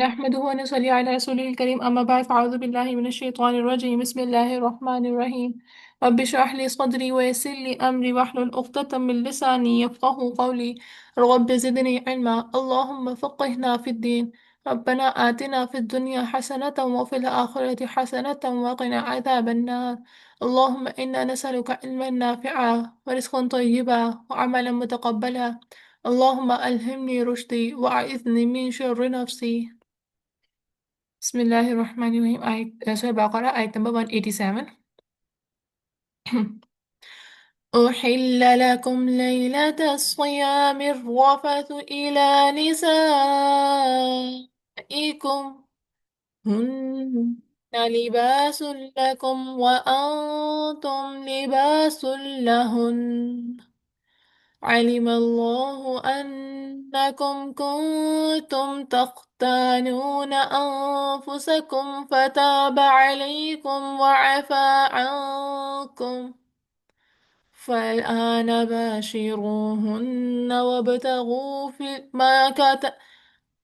نحمده ونصلي على رسوله الكريم أما بعد فأعوذ بالله من الشيطان الرجيم بسم الله الرحمن الرحيم رب اشرح لي صدري ويسر لي أمري واحلل عقدة من لساني يفقه قولي رب زدني علما اللهم فقهنا في الدين ربنا آتنا في الدنيا حسنة وفي الآخرة حسنة وقنا عذاب النار اللهم إنا نسألك علما نافعا ورزقا طيبا وعملا متقبلا اللهم ألهمني رشدي وأعذني من شر نفسي. Bismillahirrahmanirrahim. Surah Baqarah, ayat number 187. أحل لكم ليلة الصيام الرفث إلى نسائكم هن لباس لكم وأنتم لباس لهن علم الله أنكم كنتم تختانون أنفسكم فتاب عليكم وعفى عنكم فالآن باشروهن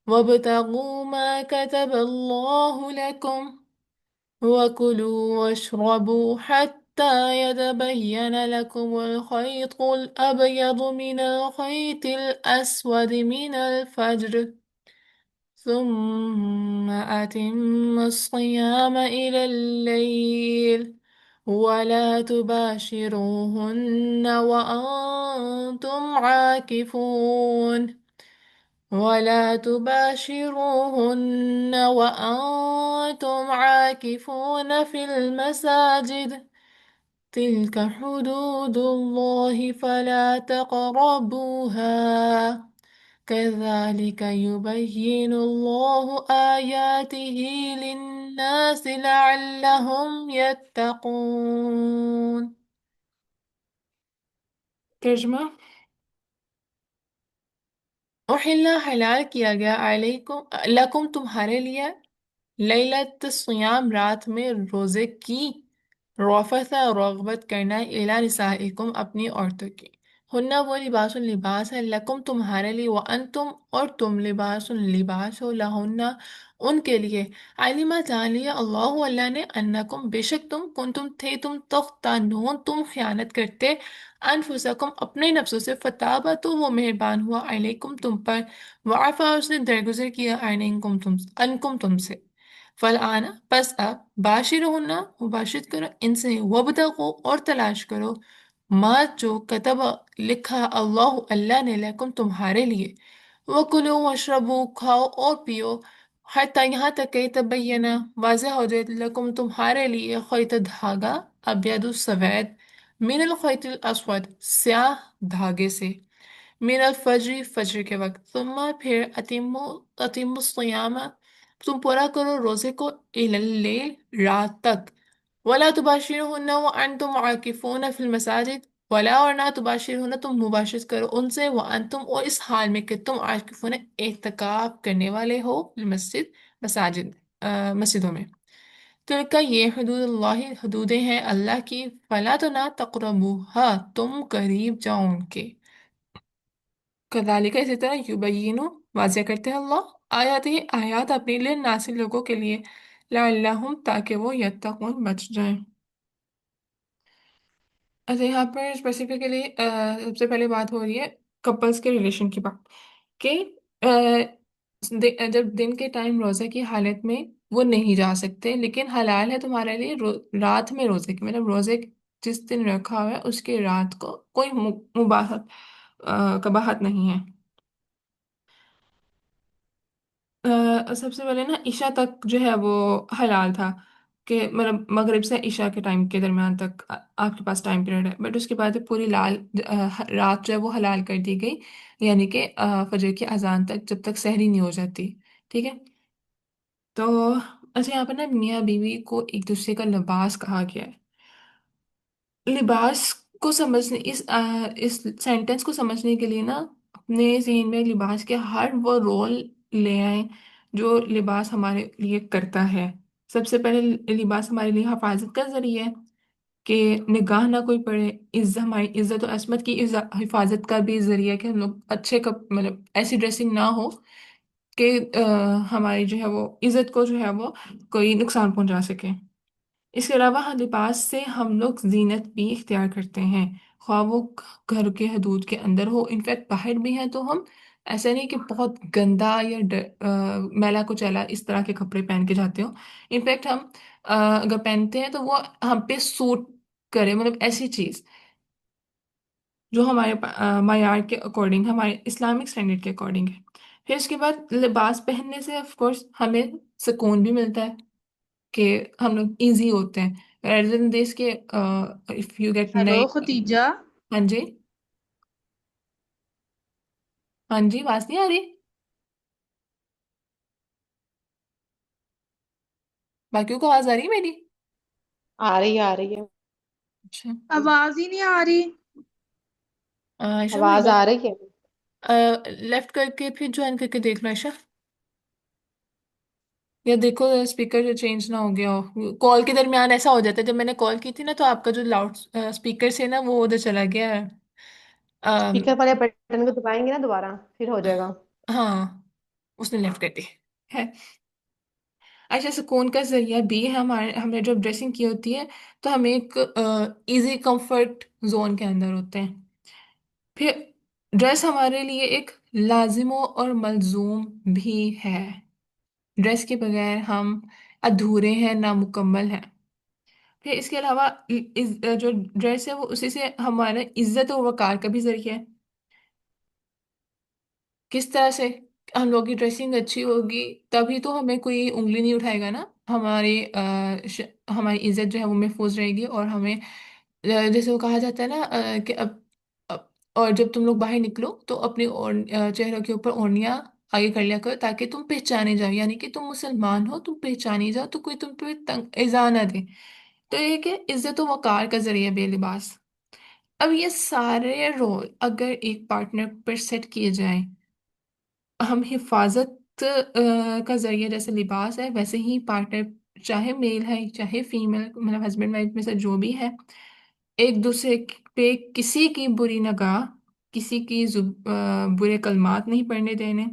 وابتغوا ما كتب الله لكم وكلوا واشربوا حتى يتبين لكم الخيط الأبيض من الخيط الأسود من الفجر ثم أتموا الصيام إلى الليل ولا تباشروهن وأنتم عاكفون في المساجد تلك حدود الله فلا تقربوها كذلك يبين الله آياته للناس لعلهم يتقون. ترجمہ: احلا حلال کیا گیا علیکم لکم تمہارے لیے لیلۃ الصیام رات میں روزے کی رفث رغبت کرنا الی نسائکم اپنی عورتوں کی ہنہ وہ لباس لباس ہے لکم تمہارے لیے وانتم اور تم لباس لباس ہو لہن ان کے لیے علم جان لیا اللہ نے انکم بے شک تم کنتم تھے تم تختانون تم خیانت کرتے انفسکم اپنے نفسوں سے فتابہ تو وہ مہربان ہوا علیکم تم پر وعفا اس نے درگزر کیا انکم تم سے فالآن پس اب باشرہن مباشرت کرو ان سے وابتغوا اور تلاش کرو ما جو کتب لکھا اللہ نے لکم تمہارے لیے وکلوا واشربوا کھاؤ اور پیو حتیٰ یہاں تک کہ تبینہ واضح ہو جائے لکم تمہارے لیے خیط دھاگا ابیض سفید من الخیط الاسود سیاہ دھاگے سے من الفجر فجر کے وقت ثم پھر اتم الصیام تم پورا کرو روزے کو الی اللیل رات تک ولا تباشرہن وانتم عاکفون فی المساجد ولا اور نہ تباشرہن تم مباشرت کرو ان سے وانتم اور اس حال میں کہ تم عاکفون اعتکاف کرنے والے ہو المسجد مسجدوں میں تلک یہ حدود اللہ حدودیں ہیں اللہ کی فلا تو نہ تقربوها تم قریب جاؤ ان کے کذالک اسی طرح یبینو واضح کرتے ہیں اللہ آیات ہی آیات اپنے لیے ناصر لوگوں کے لیے لعلہم تاکہ وہ یتقون بچ جائیں. اچھا یہاں پر اسپیسیفکلی سب سے پہلے بات ہو رہی ہے کپلس کے ریلیشن کی بات کہ جب دن کے ٹائم روزے کی حالت میں وہ نہیں جا سکتے لیکن حلال ہے تمہارے لیے رات میں روزے کی مطلب روزے جس دن رکھا ہوا ہے اس کے رات کو کوئی مباحت قباحت نہیں ہے. سب سے پہلے نا عشاء تک جو ہے وہ حلال تھا کہ مطلب مغرب سے عشاء کے ٹائم کے درمیان تک آپ کے پاس ٹائم پیریڈ ہے بٹ اس کے بعد پوری رات جو ہے وہ حلال کر دی گئی یعنی کہ فجر کی اذان تک جب تک سحری نہیں ہو جاتی. ٹھیک ہے تو اچھا یہاں پر نا میاں بیوی کو ایک دوسرے کا لباس کہا گیا ہے. لباس کو سمجھنے اس سینٹینس کو سمجھنے کے لیے نا اپنے ذہن میں لباس کے ہر وہ رول لے آئیں جو لباس ہمارے لیے کرتا ہے. سب سے پہلے لباس ہمارے لیے حفاظت کا ذریعہ ہے کہ نگاہ نہ کوئی پڑے ہماری عزت و عصمت کی حفاظت کا بھی ذریعہ کہ ہم لوگ اچھے مطلب ایسی ڈریسنگ نہ ہو کہ ہماری جو ہے وہ عزت کو جو ہے وہ کوئی نقصان پہنچا سکے۔ اس کے علاوہ ہر لباس سے ہم لوگ زینت بھی اختیار کرتے ہیں، خواہ وہ گھر کے حدود کے اندر ہو، انفیکٹ باہر بھی ہے تو ہم ایسا نہیں کہ بہت گندا یا میلا کچیلا اس طرح کے کپڑے پہن کے جاتے ہوں۔ انفیکٹ ہم اگر پہنتے ہیں تو وہ ہم پہ سوٹ کرے، مطلب ایسی چیز جو ہمارے معیار کے اکارڈنگ، ہمارے اسلامک اسٹینڈرڈ کے اکارڈنگ ہے۔ پھر اس کے بعد لباس پہننے سے آف کورس ہمیں سکون بھی ملتا ہے، کہ ہم لوگ ایزی ہوتے ہیں rather than this کہ if you get ہیلو نئے۔ ختیجہ، ہاں جی، ہاں جی، آواز نہیں آ رہی؟ باقیوں کو آواز آ رہی ہے میری؟ آ رہی آ رہی ہے، اچھا، آواز ہی نہیں آ رہی۔ عائشہ آواز آ رہی ہے؟ لیفٹ کر کے پھر جوائن کر کے دیکھ لو عائشہ، یا دیکھو اسپیکر جو چینج نہ ہو گیا ہو، کال کے درمیان ایسا ہو جاتا ہے، جب میں نے کال کی تھی نا تو آپ کا جو لاؤڈ اسپیکر سے نا وہ ادھر چلا گیا ہے۔ اسپیکر والے بٹن کو دبائیں گے نا دوبارہ پھر ہو جائے گا۔ ہاں، اس نے لیفٹ کر دی ہے۔ اچھا، سکون کا ذریعہ بھی ہے ہمارے، ہم نے جب ڈریسنگ کی ہوتی ہے تو ہم ایک ایزی کمفرٹ زون کے اندر ہوتے ہیں۔ پھر ڈریس ہمارے لیے ایک لازم اور ملزوم بھی ہے، ڈریس کے بغیر ہم ادھورے ہیں، نامکمل ہیں۔ پھر اس کے علاوہ جو ڈریس ہے وہ اسی سے ہمارے عزت و وقار کا بھی ذریعہ ہے۔ کس طرح سے؟ ہم لوگوں کی ڈریسنگ اچھی ہوگی تبھی تو ہمیں کوئی انگلی نہیں اٹھائے گا نا، ہماری ہماری عزت جو ہے وہ محفوظ رہے گی، اور ہمیں جیسے وہ کہا جاتا ہے نا کہ اب- اور جب تم لوگ باہر نکلو تو اپنے چہروں کے اوپر اوڑھنیاں آگے کر لیا کرو تاکہ تم پہچانے جاؤ، یعنی کہ تم مسلمان ہو، تم پہچانے جاؤ تو کوئی تم پہ ایذا نہ دے۔ تو یہ کہ عزت و وقار کا ذریعہ بے لباس۔ اب یہ سارے رول اگر ایک پارٹنر پر سیٹ کیے جائیں، ہم حفاظت کا ذریعہ جیسے لباس ہے، ویسے ہی پارٹنر چاہے میل ہے چاہے فیمیل، مطلب ہسبینڈ وائف میں سے جو بھی ہے، ایک دوسرے پہ کسی کی بری نگاہ، کسی کی برے کلمات نہیں پڑھنے دینے،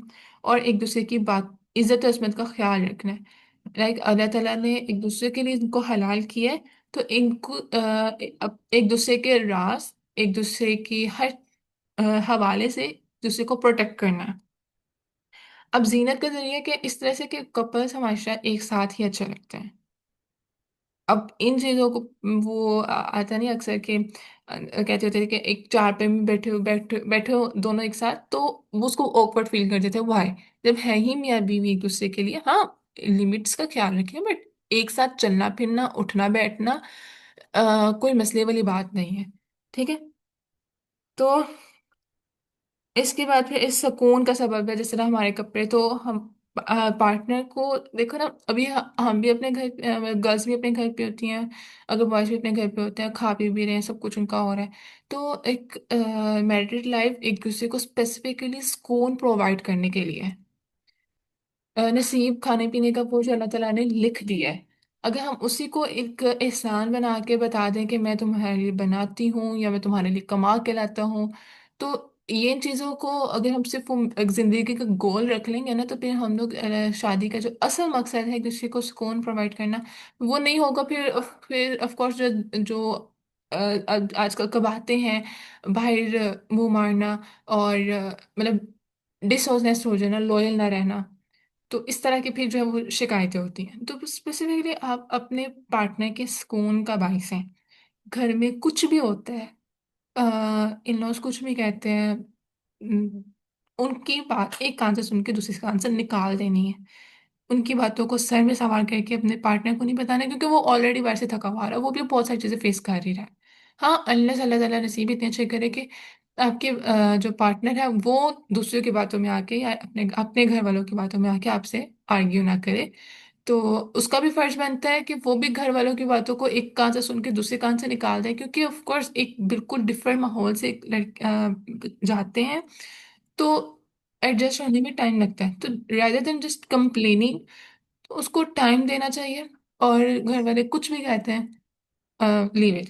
اور ایک دوسرے کی بات، عزت و عصمت کا خیال رکھنا ہے۔ لائک اللہ تعالیٰ نے ایک دوسرے کے لیے ان کو حلال کیا ہے، تو ان کو ایک دوسرے کے راز، ایک دوسرے کی ہر حوالے سے ایک دوسرے کو پروٹیکٹ کرنا ہے۔ اب زینت کا ذریعہ کہ اس طرح سے کہ کپلس ہمیشہ ایک ساتھ ہی اچھا لگتا ہے۔ اب ان چیزوں کو وہ آتا نہیں اکثر کہ کہتے ہوتے تھے کہ ایک چارپائی میں بیٹھے ہو دونوں ایک ساتھ تو وہ اس کو awkward فیل کرتے تھے، وائی؟ جب ہے ہی میاں بیوی ایک دوسرے کے لیے، ہاں لمٹس کا خیال رکھیں، بٹ ایک ساتھ چلنا پھرنا اٹھنا بیٹھنا کوئی مسئلے والی بات نہیں ہے، ٹھیک ہے؟ تو اس کے بعد پھر اس سکون کا سبب ہے جس طرح ہمارے کپڑے، تو ہم پارٹنر کو دیکھو نا، ابھی ہم بھی اپنے گھر، گرلس بھی اپنے گھر پہ ہوتی ہیں، اگر بوائز بھی اپنے گھر پہ ہوتے ہیں، کھا پی بھی رہے ہیں، سب کچھ ان کا ہو رہا ہے، تو ایک میرڈ لائف ایک دوسرے کو اسپیسیفکلی سکون پرووائڈ کرنے کے لیے نصیب کھانے پینے کا کچھ اللہ تعالیٰ نے لکھ دیا ہے۔ اگر ہم اسی کو ایک احسان بنا کے بتا دیں کہ میں تمہارے لیے بناتی ہوں یا میں تمہارے لیے کما کے لاتا ہوں، تو یہ ان چیزوں کو اگر ہم صرف ایک زندگی کا گول رکھ لیں گے نا، تو پھر ہم لوگ شادی کا جو اصل مقصد ہے ایک دوسرے کو سکون پرووائڈ کرنا، وہ نہیں ہوگا۔ پھر آف کورس جو آج کل کباتے ہیں باہر منہ مارنا، اور مطلب ڈس آنیسٹ ہو جانا، لوئل نہ رہنا، تو اس طرح کی پھر جو ہے وہ شکایتیں ہوتی ہیں۔ تو اسپیسیفکلی آپ اپنے پارٹنر کے سکون کا باعث ہیں۔ گھر میں کچھ بھی ہوتا ہے، ان لوز کچھ بھی کہتے ہیں، ان کی بات ایک کان سے سن کے دوسرے کان سے نکال دینی ہے، ان کی باتوں کو سر میں سوار کر کے اپنے پارٹنر کو نہیں بتانا، کیونکہ وہ آلریڈی ویسے تھکا ہوا رہا ہے، وہ بھی بہت ساری چیزیں فیس کر ہی رہا ہے۔ ہاں، اللہ تعالیٰ نصیب اتنے اچھے کرے کہ آپ کے جو پارٹنر ہے وہ دوسروں کی باتوں میں آ کے یا اپنے گھر والوں کی باتوں میں آ کے آپ سے آرگیو نہ کرے، تو اس کا بھی فرض بنتا ہے کہ وہ بھی گھر والوں کی باتوں کو ایک کان سے سن کے دوسرے کان سے نکال دے، کیونکہ آف کورس ایک بالکل ڈفرینٹ ماحول سے جاتے ہیں، تو ایڈجسٹ ہونے میں ٹائم لگتا ہے، تو rather than جسٹ کمپلیننگ، تو اس کو ٹائم دینا چاہیے، اور گھر والے کچھ بھی کہتے ہیں leave it,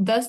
10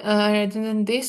rather than this,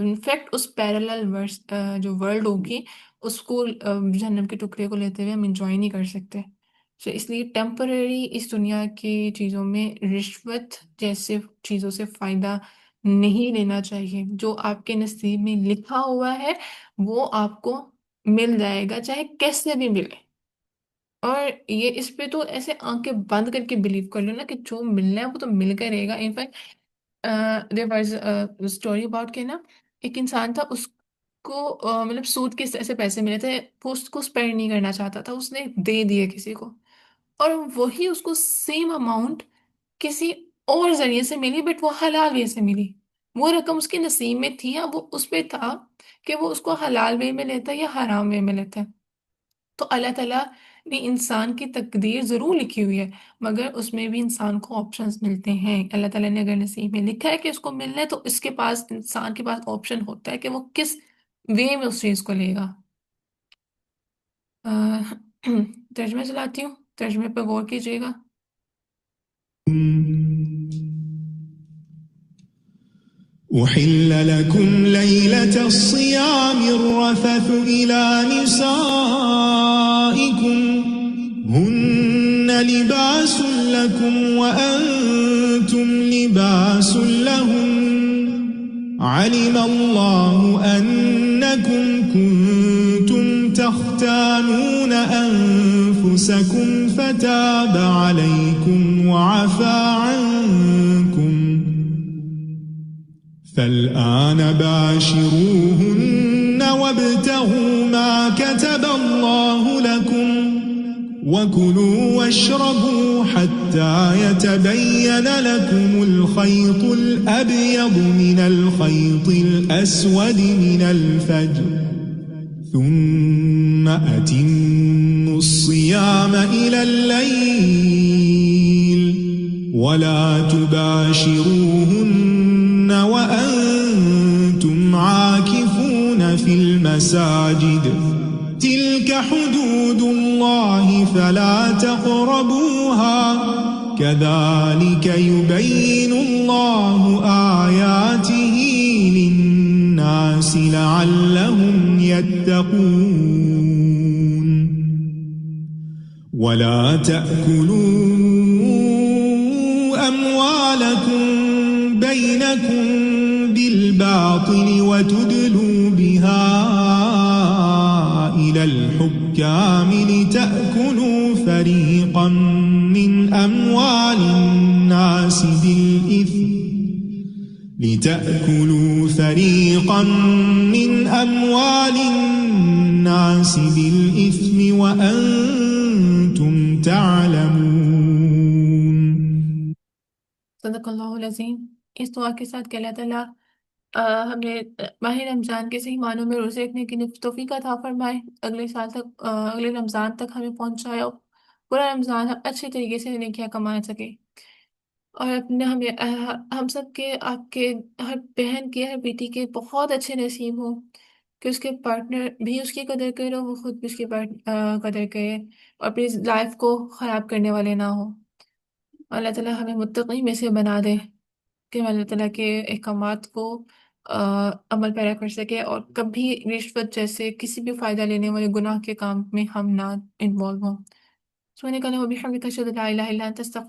in fact اس پیرالل جو ورلڈ ہوگی اس کو جہنم کے ٹکڑے کو لیتے ہوئے ہم انجوائے نہیں کر سکتے. تو اس لیے ٹیمپرری اس دنیا کی چیزوں میں رشوت جیسے چیزوں سے فائدہ نہیں لینا چاہیے. جو آپ کے نصیب میں لکھا ہوا ہے وہ آپ کو مل جائے گا چاہے کیسے بھی ملے. اور یہ اس پہ تو ایسے آنکھیں بند کر کے بلیو کر لو نا کہ جو ملنا ہے وہ تو مل کر رہے گا. In fact there was story about کہ نا ایک انسان تھا اس کو مطلب سود کے سے پیسے ملے تھے. وہ اس کو اسپینڈ نہیں کرنا چاہتا تھا, اس نے دے دیے کسی کو, اور وہی اس کو سیم اماؤنٹ کسی اور ذریعے سے ملی بٹ وہ حلال وے سے ملی. وہ رقم اس کے نصیب میں تھی, اب وہ اس پہ تھا کہ وہ اس کو حلال وے میں لیتا ہے یا حرام وے میں لیتا ہے. تو اللہ تعالیٰ نے انسان کی تقدیر ضرور لکھی ہوئی ہے مگر اس میں بھی انسان کو آپشنز ملتے ہیں. اللہ تعالیٰ نے اگر نصیب میں لکھا ہے کہ اس کو ملنا ہے تو اس کے پاس, انسان کے پاس آپشن ہوتا ہے کہ وہ کس وے میں اس چیز کو لے گا. آہ، ترجمہ چلاتی ہوں, ترجمے پہ غور کیجیے گا. أحل لكم ليلة الصيام الرفث إلى نسائكم هن لباس لكم وأنتم لباس لهن علم الله أنكم كنتم تختانون أنفسكم فتاب عليكم وعفى عنكم فالآن باشروهن وابتغوا ما كتب الله لكم وكلوا واشربوا حتى يتبين لكم الخيط الأبيض من الخيط الأسود من الفجر ثم أتموا الصيام إلى الليل ولا تباشروهن وأنتم عاكفون في المساجد تلك حدود الله فلا تقربوها كذلك يبين الله آياته للناس لعلهم يتقون ولا تأكلوا أموالكم بينكم بالباطل وتدلوا بها إلى الحكام لتأكلوا فريقا من أموال الناس بالإثم وأنتم تعلمون. صدق اللہ العظیم. اس دعا کے ساتھ کہ اللہ تعالیٰ ہمیں ماہ رمضان کے صحیح معنوں میں روزے رکھنے کی توفیق عطا فرمائے, اگلے سال تک اگلے رمضان تک ہمیں پہنچائے, اور پورا رمضان ہم اچھے طریقے سے نیکیاں کما سکے. اور اپنے ہم سب کے, آپ کے ہر بہن کے, ہر بیٹی کے بہت اچھے نصیب ہوں کہ اس کے پارٹنر بھی اس کی قدر کرے اور وہ خود بھی اس کی قدر کرے اور اپنی لائف کو خراب کرنے والے نہ ہوں. اللہ تعالیٰ ہمیں متقی میں سے بنا دے کہ ہم اللہ تعالیٰ کے احکامات کو عمل پیرا کر سکے اور کبھی رشوت جیسے کسی بھی فائدہ لینے والے گناہ کے کام میں ہم نہ انوالو ہوں. سبحانک اللہم و بحمدک اشہد ان لا الہ الا انت استغفرک